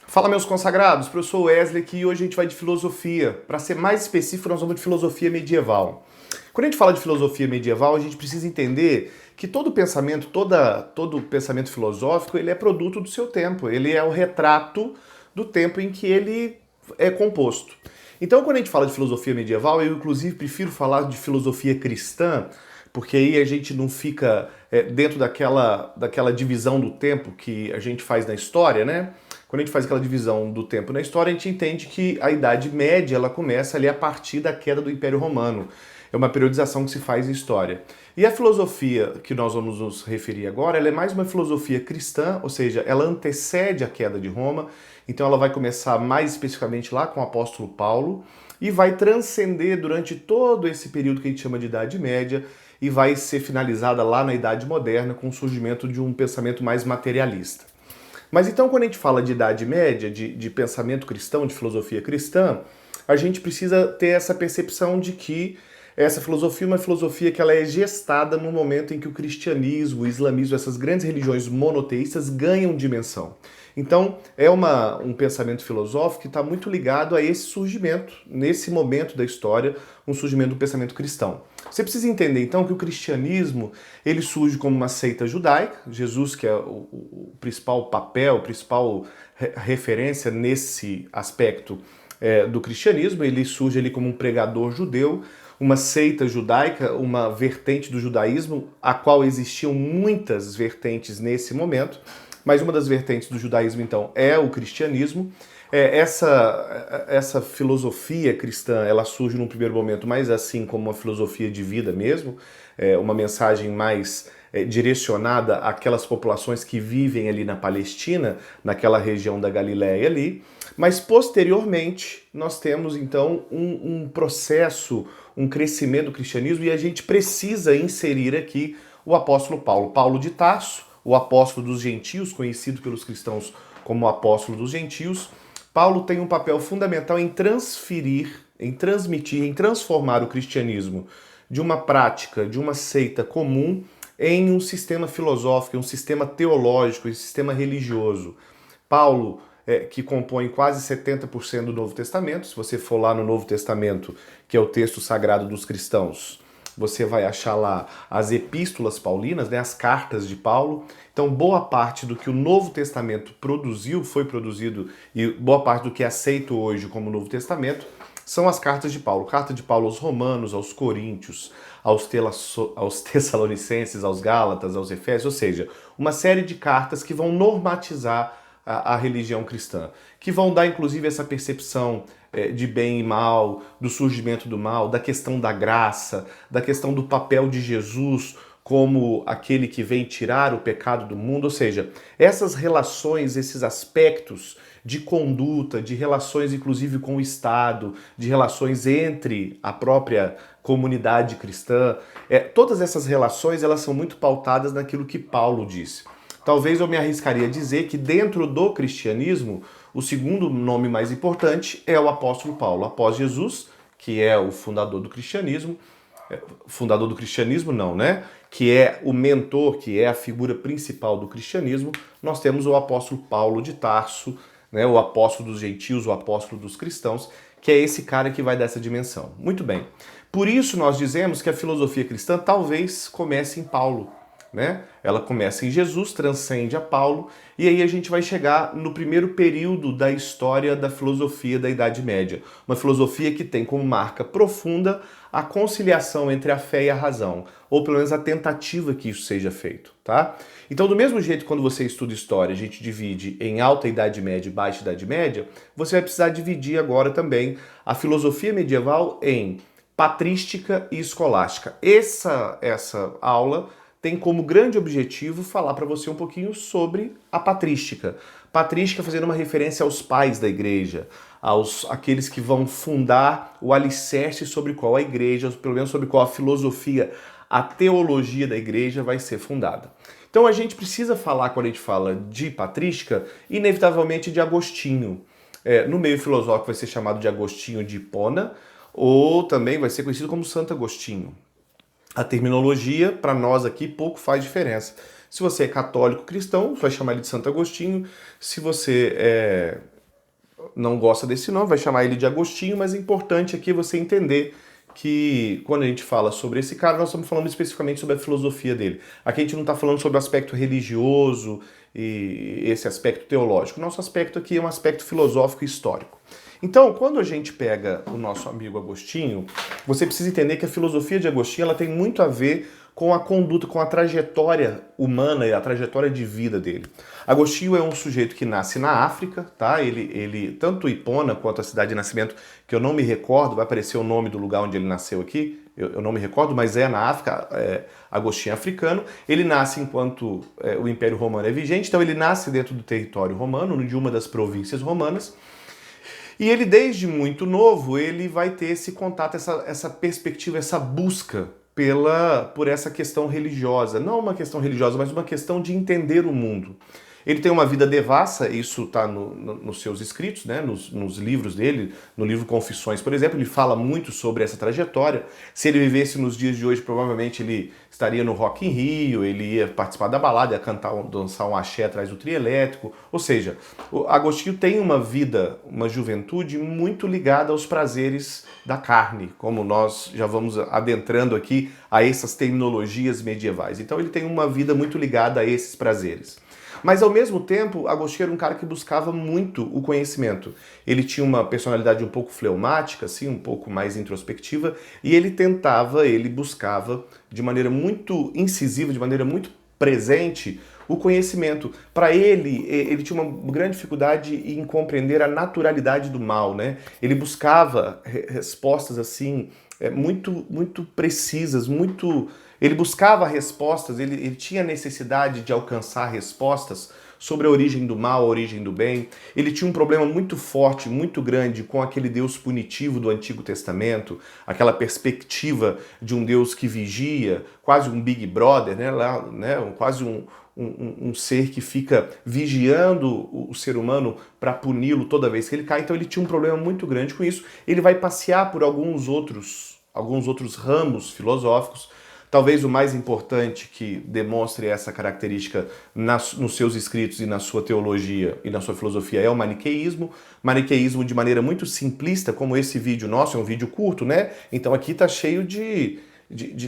Fala, meus consagrados, professor Wesley aqui e hoje a gente vai de filosofia. Para ser mais específico, nós vamos de filosofia medieval. Quando a gente fala de filosofia medieval, a gente precisa entender que todo pensamento, todo pensamento filosófico, ele é produto do seu tempo, ele é o retrato do tempo em que ele é composto. Então, quando a gente fala de filosofia medieval, eu inclusive prefiro falar de filosofia cristã, porque aí a gente não fica dentro daquela divisão do tempo que a gente faz na história, né? Quando a gente faz aquela divisão do tempo na história, a gente entende que a Idade Média ela começa ali a partir da queda do Império Romano. É uma periodização que se faz em história. E a filosofia que nós vamos nos referir agora, ela é mais uma filosofia cristã, ou seja, ela antecede a queda de Roma, então ela vai começar mais especificamente lá com o apóstolo Paulo e vai transcender durante todo esse período que a gente chama de Idade Média e vai ser finalizada lá na Idade Moderna com o surgimento de um pensamento mais materialista. Mas então, quando a gente fala de Idade Média, de pensamento cristão, de filosofia cristã, a gente precisa ter essa percepção de que essa filosofia é uma filosofia que ela é gestada no momento em que o cristianismo, o islamismo, essas grandes religiões monoteístas ganham dimensão. Então, é um pensamento filosófico que está muito ligado a esse surgimento, nesse momento da história, um surgimento do pensamento cristão. Você precisa entender, então, que o cristianismo ele surge como uma seita judaica, Jesus, que é o principal papel, a principal referência nesse aspecto do cristianismo, ele surge ali como um pregador judeu, uma seita judaica, uma vertente do judaísmo, a qual existiam muitas vertentes nesse momento, mas uma das vertentes do judaísmo, então, é o cristianismo. Essa filosofia cristã, ela surge num primeiro momento mais assim como uma filosofia de vida mesmo, uma mensagem mais direcionada àquelas populações que vivem ali na Palestina, naquela região da Galiléia ali, mas posteriormente nós temos então um processo, um crescimento do cristianismo e a gente precisa inserir aqui o apóstolo Paulo, Paulo de Tarso, o apóstolo dos gentios, conhecido pelos cristãos como o apóstolo dos gentios. Paulo tem um papel fundamental em transferir, em transmitir, em transformar o cristianismo de uma prática, de uma seita comum, em um sistema filosófico, um sistema teológico, um sistema religioso. Paulo, que compõe quase 70% do Novo Testamento, se você for lá no Novo Testamento, que é o texto sagrado dos cristãos, você vai achar lá as epístolas paulinas, né, as cartas de Paulo. Então, boa parte do que o Novo Testamento produziu, foi produzido, e boa parte do que é aceito hoje como Novo Testamento, são as cartas de Paulo. Carta de Paulo aos Romanos, aos Coríntios, aos Tessalonicenses, aos Gálatas, aos Efésios, ou seja, uma série de cartas que vão normatizar a religião cristã, que vão dar inclusive essa percepção de bem e mal, do surgimento do mal, da questão da graça, da questão do papel de Jesus como aquele que vem tirar o pecado do mundo, ou seja, essas relações, esses aspectos de conduta, de relações inclusive com o Estado, de relações entre a própria comunidade cristã, todas essas relações elas são muito pautadas naquilo que Paulo disse. Talvez eu me arriscaria a dizer que dentro do cristianismo, o segundo nome mais importante é o apóstolo Paulo. Após Jesus, que é o fundador do cristianismo, não, né? Que é o mentor, que é a figura principal do cristianismo, nós temos o apóstolo Paulo de Tarso, né? O apóstolo dos gentios, o apóstolo dos cristãos, que é esse cara que vai dar essa dimensão. Muito bem. Por isso nós dizemos que a filosofia cristã talvez comece em Paulo, né? Ela começa em Jesus, transcende a Paulo, e aí a gente vai chegar no primeiro período da história da filosofia da Idade Média. Uma filosofia que tem como marca profunda a conciliação entre a fé e a razão, ou pelo menos a tentativa que isso seja feito, tá? Então, do mesmo jeito, quando você estuda história, a gente divide em Alta Idade Média e Baixa Idade Média, você vai precisar dividir agora também a filosofia medieval em patrística e escolástica. Essa aula tem como grande objetivo falar para você um pouquinho sobre a patrística. Patrística fazendo uma referência aos pais da igreja, aqueles que vão fundar o alicerce sobre qual a igreja, pelo menos sobre qual a filosofia, a teologia da igreja vai ser fundada. Então a gente precisa falar, quando a gente fala de patrística, inevitavelmente de Agostinho. No meio filosófico vai ser chamado de Agostinho de Hipona, ou também vai ser conhecido como Santo Agostinho. A terminologia, para nós aqui, pouco faz diferença. Se você é católico cristão, vai chamar ele de Santo Agostinho. Se você é não gosta desse nome, vai chamar ele de Agostinho, mas é importante aqui você entender que quando a gente fala sobre esse cara, nós estamos falando especificamente sobre a filosofia dele. Aqui a gente não está falando sobre o aspecto religioso e esse aspecto teológico. Nosso aspecto aqui é um aspecto filosófico e histórico. Então, quando a gente pega o nosso amigo Agostinho, você precisa entender que a filosofia de Agostinho ela tem muito a ver com a conduta, com a trajetória humana e a trajetória de vida dele. Agostinho é um sujeito que nasce na África, tá? Ele tanto Hipona quanto a cidade de nascimento, que eu não me recordo, vai aparecer o nome do lugar onde ele nasceu aqui, eu não me recordo, mas é na África, Agostinho é africano. Ele nasce enquanto o Império Romano é vigente, então ele nasce dentro do território romano, de uma das províncias romanas. E ele, desde muito novo, ele vai ter esse contato, essa perspectiva, essa busca por essa questão religiosa. Não uma questão religiosa, mas uma questão de entender o mundo. Ele tem uma vida devassa, isso está nos seus escritos, né, nos livros dele, no livro Confissões, por exemplo, ele fala muito sobre essa trajetória. Se ele vivesse nos dias de hoje, provavelmente ele estaria no Rock in Rio, ele ia participar da balada, ia cantar, dançar um axé atrás do trio elétrico. Ou seja, o Agostinho tem uma vida, uma juventude muito ligada aos prazeres da carne, como nós já vamos adentrando aqui a essas terminologias medievais. Então ele tem uma vida muito ligada a esses prazeres. Mas, ao mesmo tempo, Agostinho era um cara que buscava muito o conhecimento. Ele tinha uma personalidade um pouco fleumática, assim, um pouco mais introspectiva, e ele buscava, de maneira muito incisiva, de maneira muito presente, o conhecimento. Para ele tinha uma grande dificuldade em compreender a naturalidade do mal, né? Ele buscava respostas, assim, muito precisas, Ele buscava respostas, ele tinha necessidade de alcançar respostas sobre a origem do mal, a origem do bem. Ele tinha um problema muito forte, muito grande com aquele Deus punitivo do Antigo Testamento, aquela perspectiva de um Deus que vigia, quase um Big Brother, quase um ser que fica vigiando o ser humano para puni-lo toda vez que ele cai. Então ele tinha um problema muito grande com isso. Ele vai passear por alguns outros ramos filosóficos. Talvez o mais importante que demonstre essa característica nos seus escritos e na sua teologia e na sua filosofia é o maniqueísmo. Maniqueísmo de maneira muito simplista, como esse vídeo nosso, é um vídeo curto, né? Então aqui está cheio de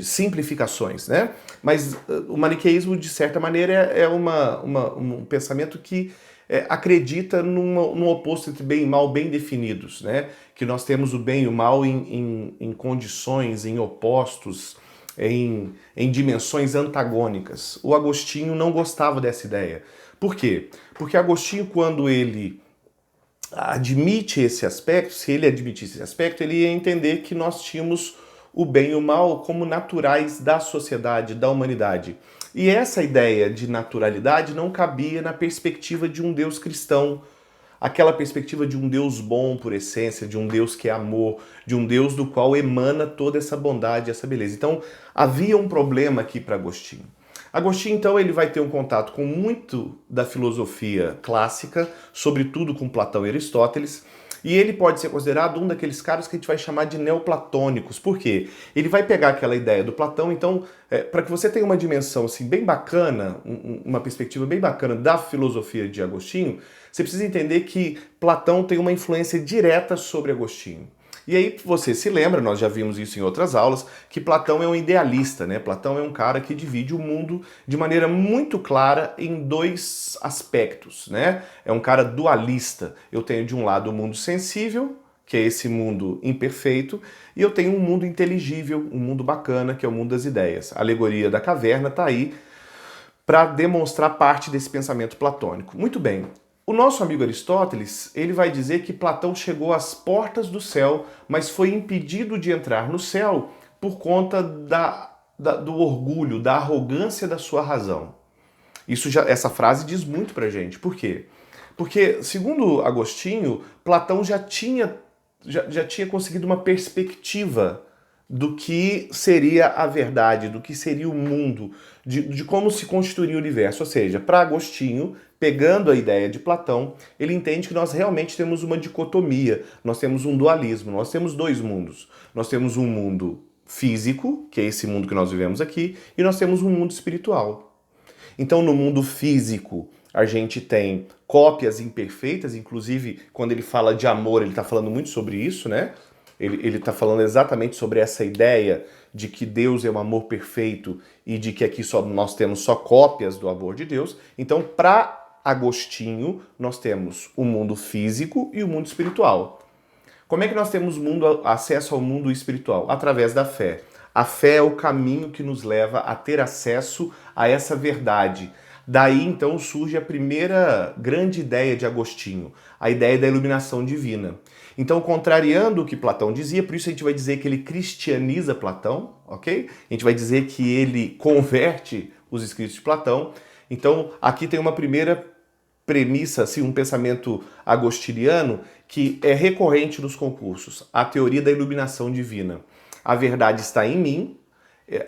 simplificações, né? Mas o maniqueísmo, de certa maneira, é um pensamento que acredita num oposto entre bem e mal bem definidos, né? Que nós temos o bem e o mal em condições, em opostos, em dimensões antagônicas. O Agostinho não gostava dessa ideia. Por quê? Porque Agostinho, quando ele admite esse aspecto, se ele admitisse esse aspecto, ele ia entender que nós tínhamos o bem e o mal como naturais da sociedade, da humanidade. E essa ideia de naturalidade não cabia na perspectiva de um Deus cristão, aquela perspectiva de um Deus bom por essência, de um Deus que é amor, de um Deus do qual emana toda essa bondade, essa beleza. Então, havia um problema aqui para Agostinho. Agostinho, então, ele vai ter um contato com muito da filosofia clássica, sobretudo com Platão e Aristóteles, e ele pode ser considerado um daqueles caras que a gente vai chamar de neoplatônicos. Por quê? Ele vai pegar aquela ideia do Platão, então, para que você tenha uma dimensão assim, bem bacana, uma perspectiva bem bacana da filosofia de Agostinho, você precisa entender que Platão tem uma influência direta sobre Agostinho. E aí você se lembra, nós já vimos isso em outras aulas, que Platão é um idealista, né? Platão é um cara que divide o mundo de maneira muito clara em dois aspectos, né? É um cara dualista. Eu tenho de um lado o mundo sensível, que é esse mundo imperfeito, e eu tenho um mundo inteligível, um mundo bacana, que é o mundo das ideias. A alegoria da caverna está aí para demonstrar parte desse pensamento platônico. Muito bem. O nosso amigo Aristóteles, ele vai dizer que Platão chegou às portas do céu, mas foi impedido de entrar no céu por conta do orgulho, da arrogância da sua razão. Essa frase diz muito pra gente. Por quê? Porque, segundo Agostinho, Platão já tinha conseguido uma perspectiva do que seria a verdade, do que seria o mundo, de como se constituiria o universo. Ou seja, para Agostinho, pegando a ideia de Platão, ele entende que nós realmente temos uma dicotomia, nós temos um dualismo, nós temos dois mundos. Nós temos um mundo físico, que é esse mundo que nós vivemos aqui, e nós temos um mundo espiritual. Então, no mundo físico, a gente tem cópias imperfeitas, inclusive quando ele fala de amor, ele está falando muito sobre isso, né? Ele está falando exatamente sobre essa ideia de que Deus é um amor perfeito e de que aqui nós temos só cópias do amor de Deus. Então, para Agostinho, nós temos o mundo físico e o mundo espiritual. Como é que nós temos acesso ao mundo espiritual? Através da fé. A fé é o caminho que nos leva a ter acesso a essa verdade. Daí, então, surge a primeira grande ideia de Agostinho, a ideia da iluminação divina. Então, contrariando o que Platão dizia, por isso a gente vai dizer que ele cristianiza Platão, ok? A gente vai dizer que ele converte os escritos de Platão. Então, aqui tem uma primeira premissa, assim, um pensamento agostiniano que é recorrente nos concursos, a teoria da iluminação divina. A verdade está em mim,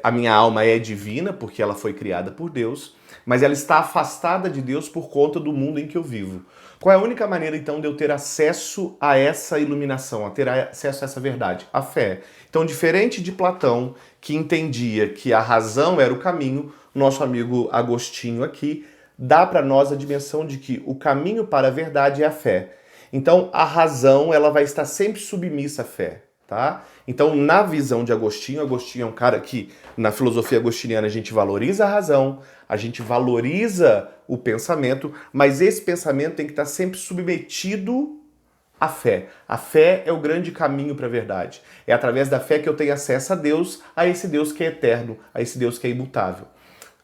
a minha alma é divina porque ela foi criada por Deus, mas ela está afastada de Deus por conta do mundo em que eu vivo. Qual é a única maneira, então, de eu ter acesso a essa iluminação, a ter acesso a essa verdade? A fé. Então, diferente de Platão, que entendia que a razão era o caminho, nosso amigo Agostinho aqui dá para nós a dimensão de que o caminho para a verdade é a fé. Então, a razão ela vai estar sempre submissa à fé. Tá? Então, na visão de Agostinho, Agostinho é um cara que, na filosofia agostiniana, a gente valoriza a razão, a gente valoriza o pensamento, mas esse pensamento tem que estar sempre submetido à fé. A fé é o grande caminho para a verdade. É através da fé que eu tenho acesso a esse Deus que é eterno, a esse Deus que é imutável.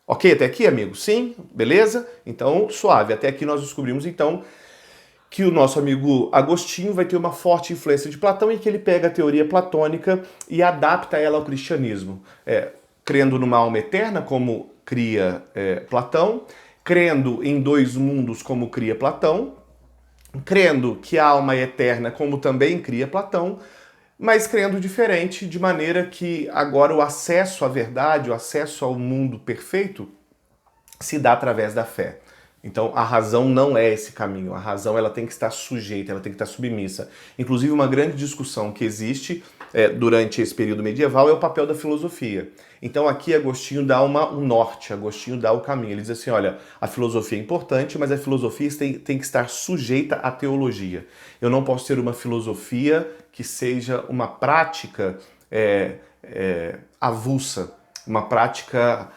Ok, até aqui, amigo? Sim? Beleza? Então, suave. Até aqui nós descobrimos, então, que o nosso amigo Agostinho vai ter uma forte influência de Platão e que ele pega a teoria platônica e adapta ela ao cristianismo. Crendo numa alma eterna, como cria Platão, crendo em dois mundos, como cria Platão, crendo que a alma é eterna, como também cria Platão, mas crendo diferente, de maneira que agora o acesso à verdade, o acesso ao mundo perfeito, se dá através da fé. Então a razão não é esse caminho, a razão ela tem que estar sujeita, ela tem que estar submissa. Inclusive uma grande discussão que existe durante esse período medieval é o papel da filosofia. Então aqui Agostinho dá um norte, Agostinho dá o caminho. Ele diz assim, olha, a filosofia é importante, mas a filosofia tem que estar sujeita à teologia. Eu não posso ter uma filosofia que seja uma prática avulsa, uma prática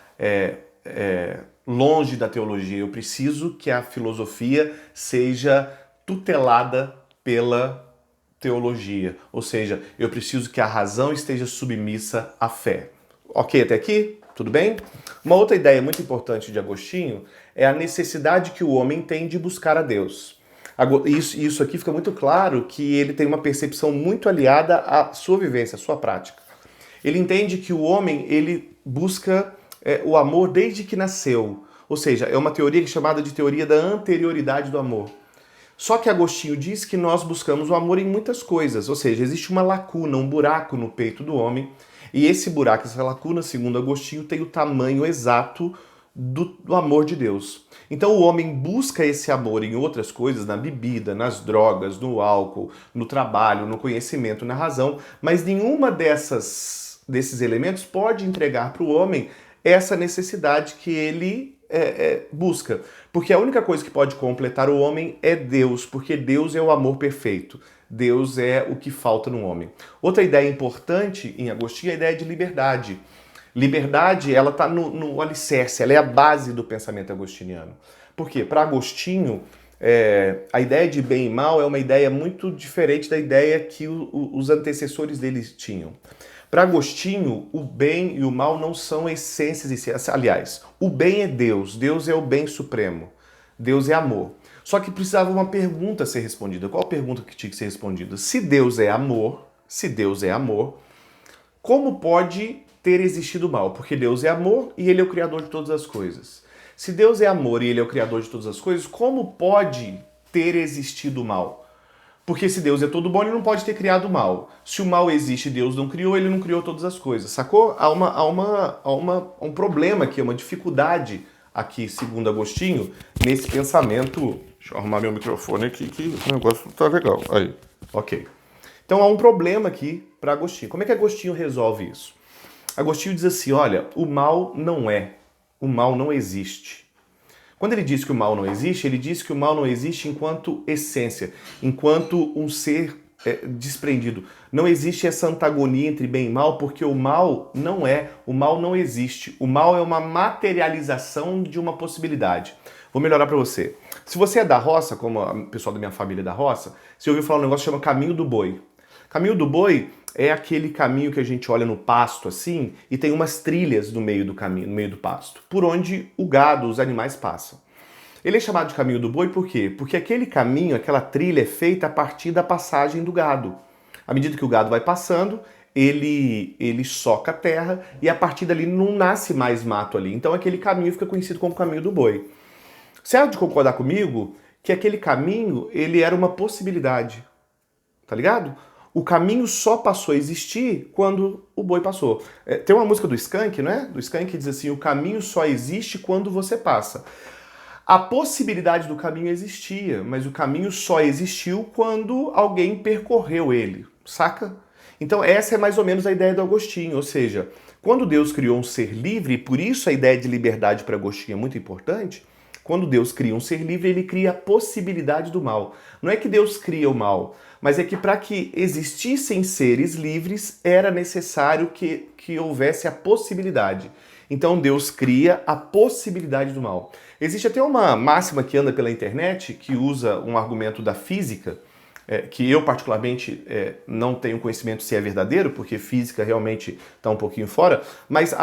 longe da teologia. Eu preciso que a filosofia seja tutelada pela teologia. Ou seja, eu preciso que a razão esteja submissa à fé. Ok até aqui? Tudo bem? Uma outra ideia muito importante de Agostinho é a necessidade que o homem tem de buscar a Deus. Isso aqui fica muito claro que ele tem uma percepção muito aliada à sua vivência, à sua prática. Ele entende que o homem ele busca o amor desde que nasceu. Ou seja, é uma teoria chamada de teoria da anterioridade do amor. Só que Agostinho diz que nós buscamos o amor em muitas coisas, ou seja, existe uma lacuna, um buraco no peito do homem, e esse buraco, essa lacuna, segundo Agostinho, tem o tamanho exato do amor de Deus. Então o homem busca esse amor em outras coisas, na bebida, nas drogas, no álcool, no trabalho, no conhecimento, na razão, mas nenhuma desses elementos pode entregar para o homem essa necessidade que ele busca. Porque a única coisa que pode completar o homem é Deus, porque Deus é o amor perfeito. Deus é o que falta no homem. Outra ideia importante em Agostinho é a ideia de liberdade. Liberdade, ela está no alicerce, ela é a base do pensamento agostiniano. Por quê? Para Agostinho, a ideia de bem e mal é uma ideia muito diferente da ideia que os antecessores deles tinham. Para Agostinho, o bem e o mal não são essências. Aliás, o bem é Deus. Deus é o bem supremo. Deus é amor. Só que precisava uma pergunta ser respondida. Qual a pergunta que tinha que ser respondida? Se Deus é amor, como pode ter existido mal? Porque Deus é amor e Ele é o Criador de todas as coisas. Se Deus é amor e Ele é o Criador de todas as coisas, como pode ter existido mal? Porque se Deus é todo bom, Ele não pode ter criado o mal. Se o mal existe e Deus não criou, Ele não criou todas as coisas. Sacou? Há um problema aqui, uma dificuldade aqui, segundo Agostinho, nesse pensamento. Deixa eu arrumar meu microfone aqui, que o negócio não tá legal. Aí, ok. Então há um problema aqui para Agostinho. Como é que Agostinho resolve isso? Agostinho diz assim, olha, o mal não existe. Quando ele diz que o mal não existe, ele diz que o mal não existe enquanto essência, enquanto um ser desprendido. Não existe essa antagonia entre bem e mal, porque o mal não existe. O mal é uma materialização de uma possibilidade. Vou melhorar para você. Se você é da roça, como o pessoal da minha família é da roça, você ouviu falar um negócio que chama Caminho do Boi. Caminho do Boi é aquele caminho que a gente olha no pasto assim e tem umas trilhas no meio do caminho, no meio do pasto, por onde o gado, os animais passam. Ele é chamado de Caminho do Boi por quê? Porque aquele caminho, aquela trilha é feita a partir da passagem do gado. À medida que o gado vai passando, ele soca a terra e a partir dali não nasce mais mato ali. Então aquele caminho fica conhecido como Caminho do Boi. Você há de concordar comigo que aquele caminho, ele era uma possibilidade, tá ligado? O caminho só passou a existir quando o boi passou. Tem uma música do Skank, né? Do Skank que diz assim, o caminho só existe quando você passa. A possibilidade do caminho existia, mas o caminho só existiu quando alguém percorreu ele, saca? Então essa é mais ou menos a ideia do Agostinho, ou seja, quando Deus criou um ser livre, e por isso a ideia de liberdade para Agostinho é muito importante, quando Deus cria um ser livre, ele cria a possibilidade do mal. Não é que Deus cria o mal, mas é que para que existissem seres livres, era necessário que houvesse a possibilidade. Então Deus cria a possibilidade do mal. Existe até uma máxima que anda pela internet, que usa um argumento da física, que eu particularmente não tenho conhecimento se é verdadeiro, porque física realmente está um pouquinho fora, mas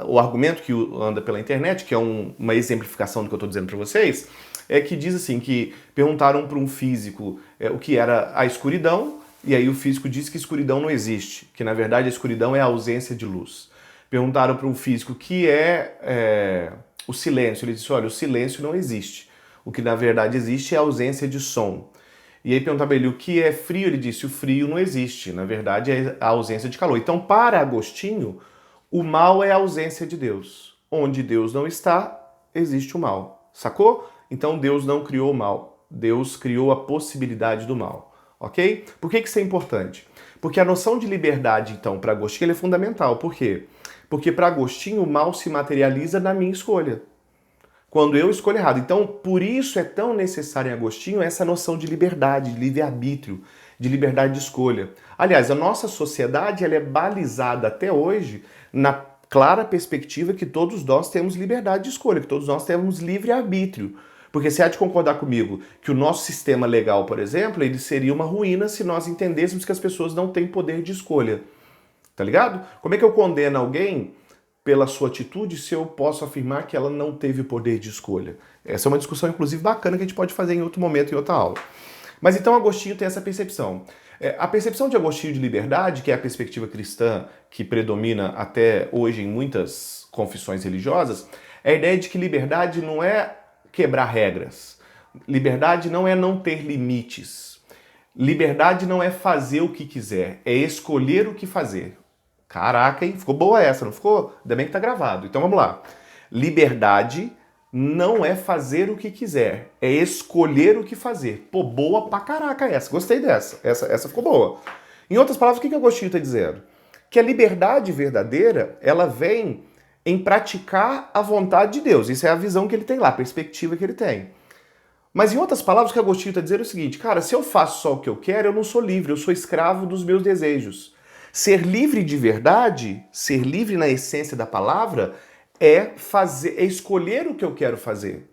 o argumento que anda pela internet, que é uma exemplificação do que eu estou dizendo para vocês, é que diz assim, que perguntaram para um físico o que era a escuridão, e aí o físico disse que escuridão não existe, que na verdade a escuridão é a ausência de luz. Perguntaram para um físico o que é o silêncio, ele disse, olha, o silêncio não existe, o que na verdade existe é a ausência de som. E aí perguntava para ele o que é frio, ele disse, o frio não existe, na verdade é a ausência de calor. Então, para Agostinho, o mal é a ausência de Deus. Onde Deus não está, existe o mal. Sacou? Então Deus não criou o mal, Deus criou a possibilidade do mal. Ok? Por que isso é importante? Porque a noção de liberdade, então, para Agostinho, é fundamental. Por quê? Porque para Agostinho o mal se materializa na minha escolha. Quando eu escolho errado. Então, por isso é tão necessário em Agostinho essa noção de liberdade, de livre-arbítrio, de liberdade de escolha. Aliás, a nossa sociedade ela é balizada até hoje na clara perspectiva que todos nós temos liberdade de escolha, que todos nós temos livre-arbítrio. Porque você há de concordar comigo que o nosso sistema legal, por exemplo, ele seria uma ruína se nós entendêssemos que as pessoas não têm poder de escolha. Tá ligado? Como é que eu condeno alguém pela sua atitude se eu posso afirmar que ela não teve poder de escolha? Essa é uma discussão, inclusive, bacana que a gente pode fazer em outro momento, em outra aula. Mas então Agostinho tem essa percepção. A percepção de Agostinho de liberdade, que é a perspectiva cristã que predomina até hoje em muitas confissões religiosas, é a ideia de que liberdade não é quebrar regras. Liberdade não é não ter limites. Liberdade não é fazer o que quiser, é escolher o que fazer. Caraca, hein? Ficou boa essa, não ficou? Ainda bem que tá gravado. Então vamos lá. Liberdade não é fazer o que quiser, é escolher o que fazer. Pô, boa pra caraca essa. Gostei dessa. Essa ficou boa. Em outras palavras, o que Agostinho está dizendo? Que a liberdade verdadeira, ela vem em praticar a vontade de Deus. Isso é a visão que ele tem lá, a perspectiva que ele tem. Mas em outras palavras, o que Agostinho está dizendo é o seguinte, cara, se eu faço só o que eu quero, eu não sou livre, eu sou escravo dos meus desejos. Ser livre de verdade, ser livre na essência da palavra, é escolher o que eu quero fazer.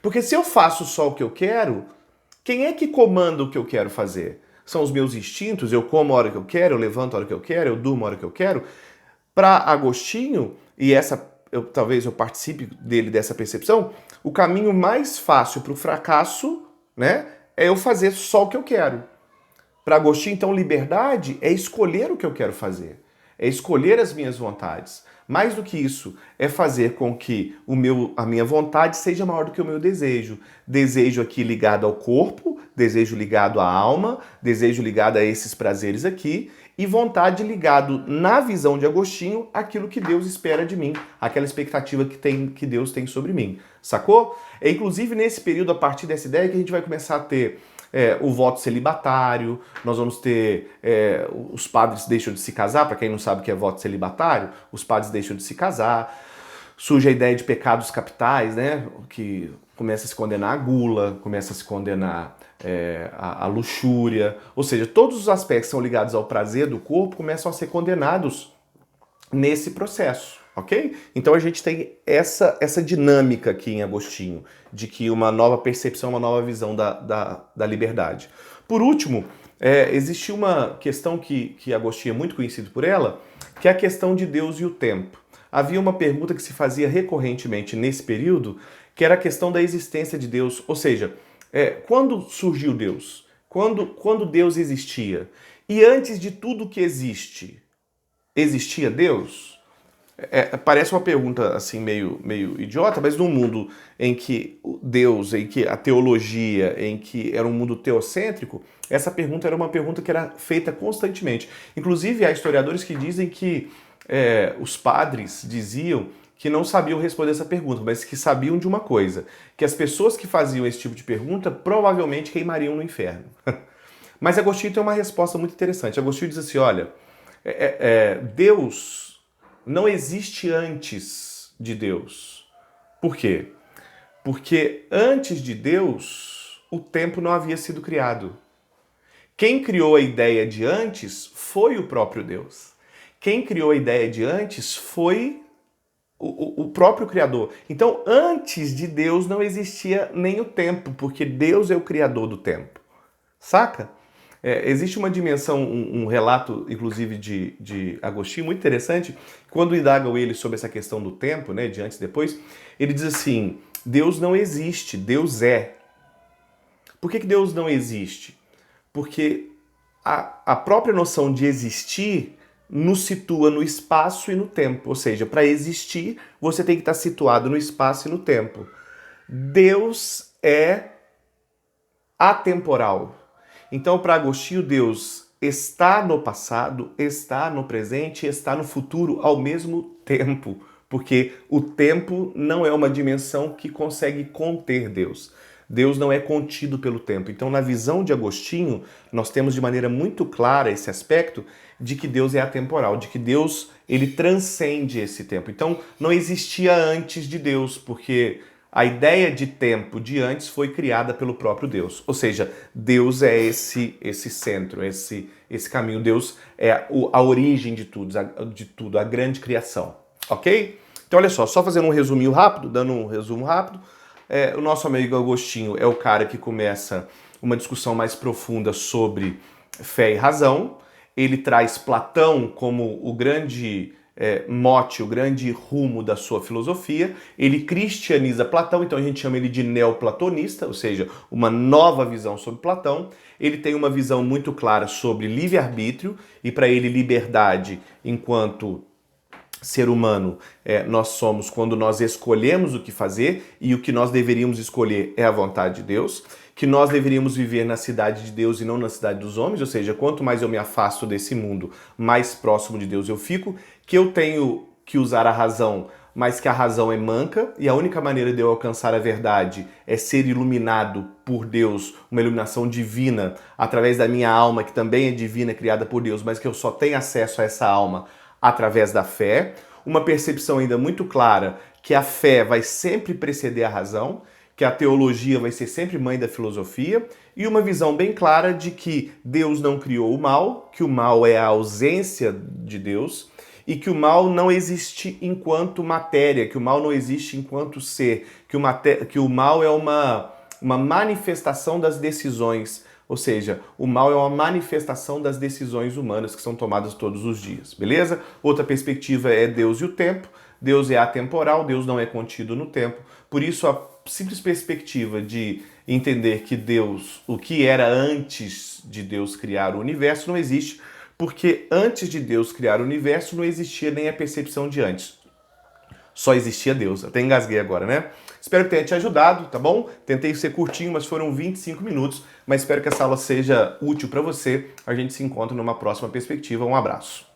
Porque se eu faço só o que eu quero, quem é que comanda o que eu quero fazer? São os meus instintos, eu como a hora que eu quero, eu levanto a hora que eu quero, eu durmo a hora que eu quero. Para Agostinho, e talvez eu participe dele dessa percepção, o caminho mais fácil para o fracasso, né, é eu fazer só o que eu quero. Para Agostinho, então, liberdade é escolher o que eu quero fazer, é escolher as minhas vontades. Mais do que isso, é fazer com que a minha vontade seja maior do que o meu desejo. Desejo aqui ligado ao corpo, desejo ligado à alma, desejo ligado a esses prazeres aqui, e vontade ligado, na visão de Agostinho, àquilo que Deus espera de mim, aquela expectativa que Deus tem sobre mim. Sacou? É inclusive nesse período, a partir dessa ideia, que a gente vai começar a ter o voto celibatário, nós vamos ter os padres deixam de se casar, para quem não sabe o que é voto celibatário, os padres deixam de se casar, surge a ideia de pecados capitais, né? Que começa a se condenar a gula, começa a se condenar a luxúria, ou seja, todos os aspectos que são ligados ao prazer do corpo começam a ser condenados nesse processo, ok? Então a gente tem essa dinâmica aqui em Agostinho, de que uma nova percepção, uma nova visão da liberdade. Por último, existe uma questão que Agostinho é muito conhecido por ela, que é a questão de Deus e o tempo. Havia uma pergunta que se fazia recorrentemente nesse período, que era a questão da existência de Deus, ou seja, quando surgiu Deus? Quando Deus existia? E antes de tudo que existe, existia Deus? Parece uma pergunta assim meio idiota, mas num mundo em que Deus, em que a teologia, em que era um mundo teocêntrico, essa pergunta era uma pergunta que era feita constantemente. Inclusive, há historiadores que dizem que os padres diziam que não sabiam responder essa pergunta, mas que sabiam de uma coisa, que as pessoas que faziam esse tipo de pergunta provavelmente queimariam no inferno. Mas Agostinho tem uma resposta muito interessante. Agostinho diz assim, olha, Deus não existe antes de Deus. Por quê? Porque antes de Deus, o tempo não havia sido criado. Quem criou a ideia de antes foi o próprio Deus. Quem criou a ideia de antes foi o próprio Criador. Então, antes de Deus não existia nem o tempo, porque Deus é o Criador do tempo. Saca? Existe uma dimensão, um relato, inclusive, de Agostinho, muito interessante. Quando indagam ele sobre essa questão do tempo, né, de antes e depois, ele diz assim, Deus não existe, Deus é. Por que Deus não existe? Porque a própria noção de existir nos situa no espaço e no tempo. Ou seja, para existir, você tem que estar situado no espaço e no tempo. Deus é atemporal. Então, para Agostinho, Deus está no passado, está no presente e está no futuro ao mesmo tempo. Porque o tempo não é uma dimensão que consegue conter Deus. Deus não é contido pelo tempo. Então, na visão de Agostinho, nós temos de maneira muito clara esse aspecto de que Deus é atemporal, de que Deus ele transcende esse tempo. Então, não existia antes de Deus, porque a ideia de tempo de antes foi criada pelo próprio Deus. Ou seja, Deus é esse centro, esse caminho. Deus é a origem de tudo, a grande criação. Ok? Então, olha só fazendo um resuminho rápido, dando um resumo rápido. O nosso amigo Agostinho é o cara que começa uma discussão mais profunda sobre fé e razão. Ele traz Platão como o grande mote, o grande rumo da sua filosofia. Ele cristianiza Platão, então a gente chama ele de neoplatonista, ou seja, uma nova visão sobre Platão. Ele tem uma visão muito clara sobre livre-arbítrio e para ele liberdade enquanto ser humano nós somos quando nós escolhemos o que fazer e o que nós deveríamos escolher é a vontade de Deus, que nós deveríamos viver na cidade de Deus e não na cidade dos homens, ou seja, quanto mais eu me afasto desse mundo, mais próximo de Deus eu fico, que eu tenho que usar a razão, mas que a razão é manca e a única maneira de eu alcançar a verdade é ser iluminado por Deus, uma iluminação divina através da minha alma, que também é divina, criada por Deus, mas que eu só tenho acesso a essa alma através da fé, uma percepção ainda muito clara que a fé vai sempre preceder a razão, que a teologia vai ser sempre mãe da filosofia, e uma visão bem clara de que Deus não criou o mal, que o mal é a ausência de Deus, e que o mal não existe enquanto matéria, que o mal não existe enquanto ser, que o mal é uma manifestação das decisões. Ou seja, o mal é uma manifestação das decisões humanas que são tomadas todos os dias, beleza? Outra perspectiva é Deus e o tempo. Deus é atemporal, Deus não é contido no tempo. Por isso, a simples perspectiva de entender que Deus, o que era antes de Deus criar o universo, não existe, porque antes de Deus criar o universo não existia nem a percepção de antes. Só existia Deus. Até engasguei agora, né? Espero que tenha te ajudado, tá bom? Tentei ser curtinho, mas foram 25 minutos. Mas espero que essa aula seja útil para você. A gente se encontra numa próxima perspectiva. Um abraço.